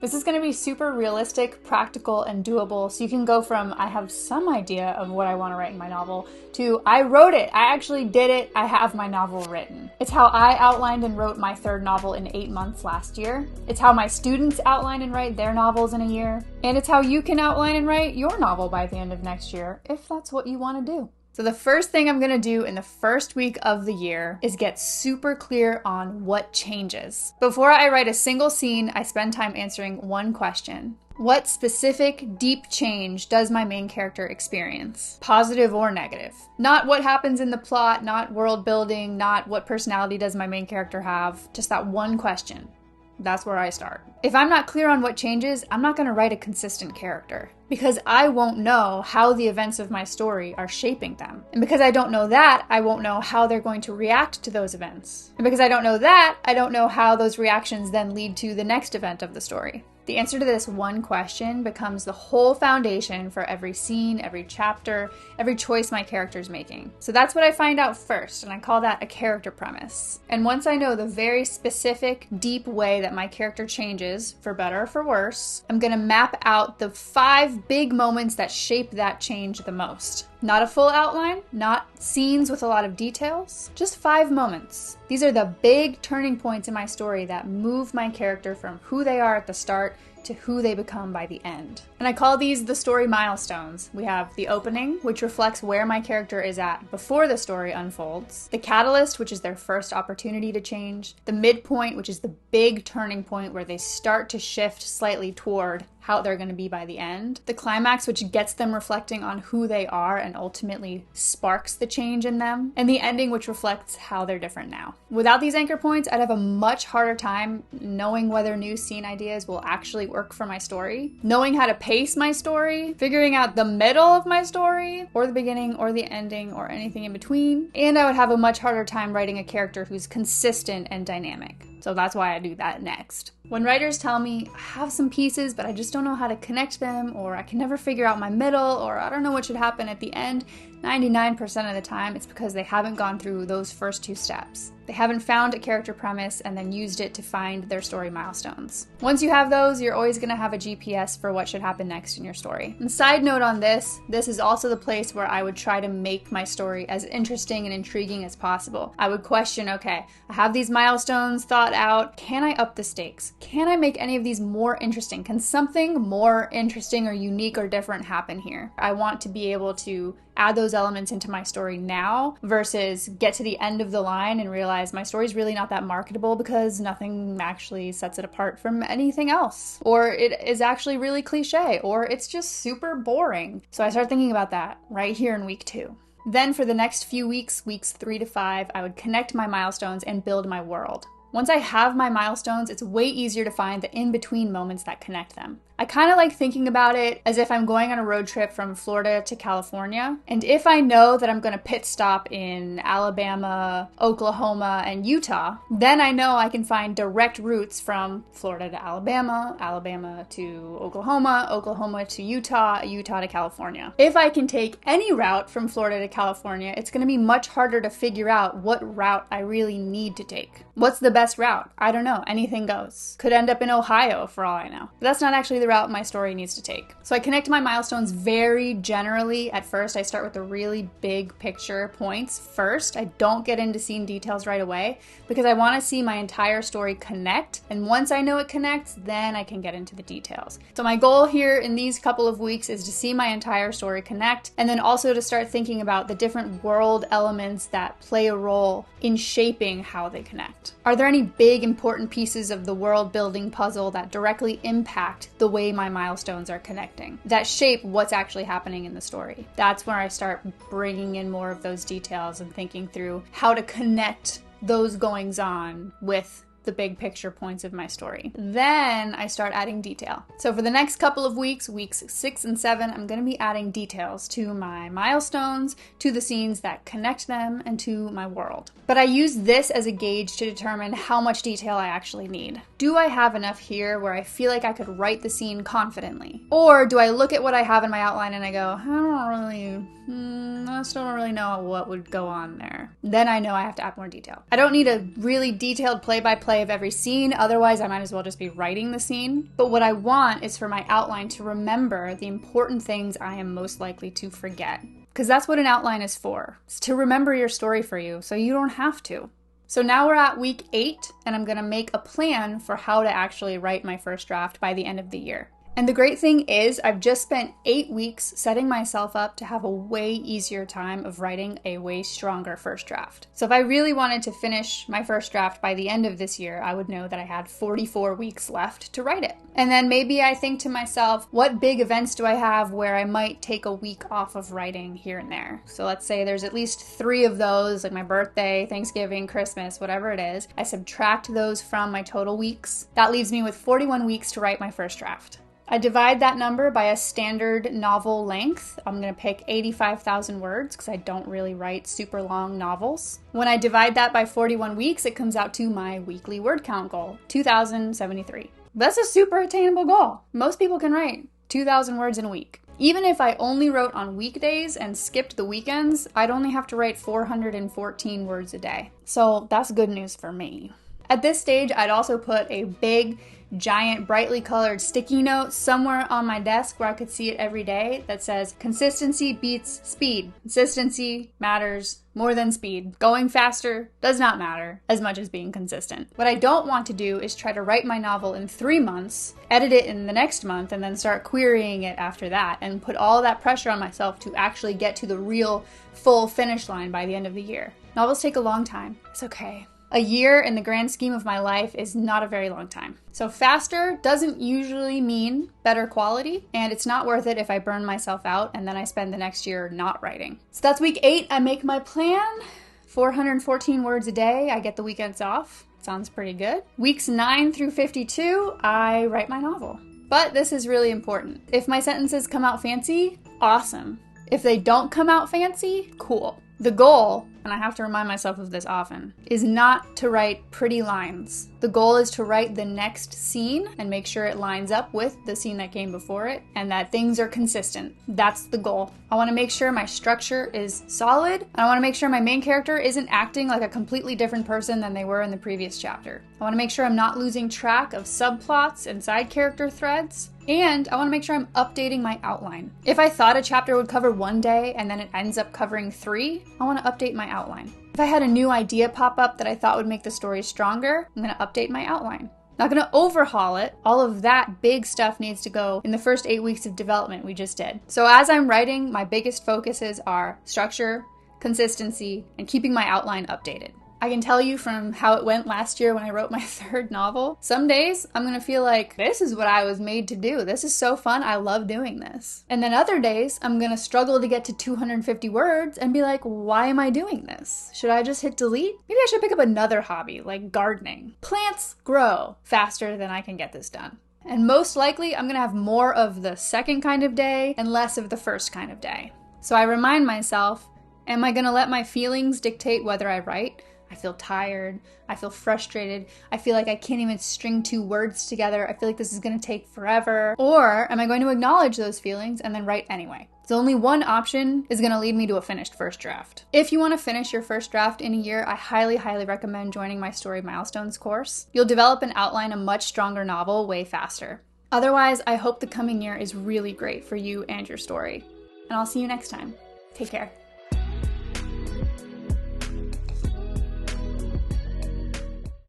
This is going to be super realistic, practical, and doable, so you can go from I have some idea of what I want to write in my novel to I wrote it, I actually did it, I have my novel written. It's how I outlined and wrote my third novel in 8 months last year. It's how my students outline and write their novels in a year. And it's how you can outline and write your novel by the end of next year, if that's what you want to do. So the first thing I'm going to do in the first week of the year is get super clear on what changes. Before I write a single scene, I spend time answering one question. What specific, deep change does my main character experience? Positive or negative? Not what happens in the plot, not world building, not what personality does my main character have, just that one question. That's where I start. If I'm not clear on what changes, I'm not going to write a consistent character. Because I won't know how the events of my story are shaping them. And because I don't know that, I won't know how they're going to react to those events. And because I don't know that, I don't know how those reactions then lead to the next event of the story. The answer to this one question becomes the whole foundation for every scene, every chapter, every choice my character's making. So that's what I find out first, and I call that a character premise. And once I know the very specific, deep way that my character changes, for better or for worse, I'm gonna map out the 5 big moments that shape that change the most. Not a full outline, not scenes with a lot of details, just 5 moments. These are the big turning points in my story that move my character from who they are at the start to who they become by the end. And I call these the story milestones. We have the opening, which reflects where my character is at before the story unfolds. The catalyst, which is their first opportunity to change. The midpoint, which is the big turning point where they start to shift slightly toward how they're going to be by the end. The climax, which gets them reflecting on who they are and ultimately sparks the change in them. And the ending, which reflects how they're different now. Without these anchor points, I'd have a much harder time knowing whether new scene ideas will actually work for my story, knowing how to pace my story, figuring out the middle of my story, or the beginning, or the ending, or anything in between. And I would have a much harder time writing a character who's consistent and dynamic. So that's why I do that next. When writers tell me, I have some pieces, but I just don't know how to connect them, or I can never figure out my middle, or I don't know what should happen at the end, 99% of the time, it's because they haven't gone through those first 2 steps. They haven't found a character premise and then used it to find their story milestones. Once you have those, you're always going to have a GPS for what should happen next in your story. And side note on this is also the place where I would try to make my story as interesting and intriguing as possible. I would question, okay, I have these milestones thought out. Can I up the stakes? Can I make any of these more interesting? Can something more interesting or unique or different happen here? I want to be able to add those elements into my story now versus get to the end of the line and realize my story's really not that marketable because nothing actually sets it apart from anything else. Or it is actually really cliche, or it's just super boring. So I start thinking about that right here in week 2. Then for the next few weeks, weeks 3 to 5, I would connect my milestones and build my world. Once I have my milestones, it's way easier to find the in-between moments that connect them. I kind of like thinking about it as if I'm going on a road trip from Florida to California. And if I know that I'm going to pit stop in Alabama, Oklahoma, and Utah, then I know I can find direct routes from Florida to Alabama, Alabama to Oklahoma, Oklahoma to Utah, Utah to California. If I can take any route from Florida to California, it's going to be much harder to figure out what route I really need to take. What's the best route? I don't know. Anything goes. Could end up in Ohio for all I know. But that's not actually the route my story needs to take. So I connect my milestones very generally. At first, I start with the really big picture points first. I don't get into scene details right away because I want to see my entire story connect. And once I know it connects, then I can get into the details. So my goal here in these couple of weeks is to see my entire story connect, and then also to start thinking about the different world elements that play a role in shaping how they connect. Are there any big important pieces of the world building puzzle that directly impact the way my milestones are connecting, that shape what's actually happening in the story? That's where I start bringing in more of those details and thinking through how to connect those goings on with the big picture points of my story. Then I start adding detail. So for the next couple of weeks, weeks 6 and 7, I'm going to be adding details to my milestones, to the scenes that connect them, and to my world. But I use this as a gauge to determine how much detail I actually need. Do I have enough here where I feel like I could write the scene confidently? Or do I look at what I have in my outline and I go, I don't really I still don't really know what would go on there. Then I know I have to add more detail. I don't need a really detailed play-by-play of every scene, otherwise I might as well just be writing the scene. But what I want is for my outline to remember the important things I am most likely to forget. Because that's what an outline is for. It's to remember your story for you, so you don't have to. So now we're at week 8, and I'm gonna make a plan for how to actually write my first draft by the end of the year. And the great thing is I've just spent 8 weeks setting myself up to have a way easier time of writing a way stronger first draft. So if I really wanted to finish my first draft by the end of this year, I would know that I had 44 weeks left to write it. And then maybe I think to myself, what big events do I have where I might take a week off of writing here and there? So let's say there's at least 3 of those, like my birthday, Thanksgiving, Christmas, whatever it is. I subtract those from my total weeks. That leaves me with 41 weeks to write my first draft. I divide that number by a standard novel length. I'm going to pick 85,000 words because I don't really write super long novels. When I divide that by 41 weeks, it comes out to my weekly word count goal, 2,073. That's a super attainable goal. Most people can write 2,000 words in a week. Even if I only wrote on weekdays and skipped the weekends, I'd only have to write 414 words a day. So that's good news for me. At this stage, I'd also put a big, giant, brightly colored sticky note somewhere on my desk where I could see it every day that says, consistency beats speed. Consistency matters more than speed. Going faster does not matter as much as being consistent. What I don't want to do is try to write my novel in 3 months, edit it in the next month, and then start querying it after that, and put all that pressure on myself to actually get to the real, full finish line by the end of the year. Novels take a long time. It's okay. A year in the grand scheme of my life is not a very long time. So faster doesn't usually mean better quality, and it's not worth it if I burn myself out and then I spend the next year not writing. So that's week 8. I make my plan. 414 words a day. I get the weekends off. Sounds pretty good. Weeks 9 through 52, I write my novel. But this is really important. If my sentences come out fancy, awesome. If they don't come out fancy, cool. The goal, and I have to remind myself of this often, is not to write pretty lines. The goal is to write the next scene and make sure it lines up with the scene that came before it and that things are consistent. That's the goal. I want to make sure my structure is solid, and I want to make sure my main character isn't acting like a completely different person than they were in the previous chapter. I want to make sure I'm not losing track of subplots and side character threads. And I want to make sure I'm updating my outline. If I thought a chapter would cover 1 day and then it ends up covering 3, I want to update my outline. If I had a new idea pop up that I thought would make the story stronger, I'm going to update my outline. Not going to overhaul it. All of that big stuff needs to go in the first 8 weeks of development we just did. So as I'm writing, my biggest focuses are structure, consistency, and keeping my outline updated. I can tell you from how it went last year when I wrote my 3rd novel, some days I'm going to feel like, this is what I was made to do. This is so fun. I love doing this. And then other days I'm going to struggle to get to 250 words and be like, why am I doing this? Should I just hit delete? Maybe I should pick up another hobby like gardening. Plants grow faster than I can get this done. And most likely I'm going to have more of the second kind of day and less of the first kind of day. So I remind myself, am I going to let my feelings dictate whether I write? I feel tired, I feel frustrated, I feel like I can't even string 2 words together, I feel like this is going to take forever. Or am I going to acknowledge those feelings and then write anyway? So only one option is going to lead me to a finished first draft. If you want to finish your first draft in a year, I highly, highly recommend joining my Story Milestones course. You'll develop and outline a much stronger novel way faster. Otherwise, I hope the coming year is really great for you and your story. And I'll see you next time. Take care.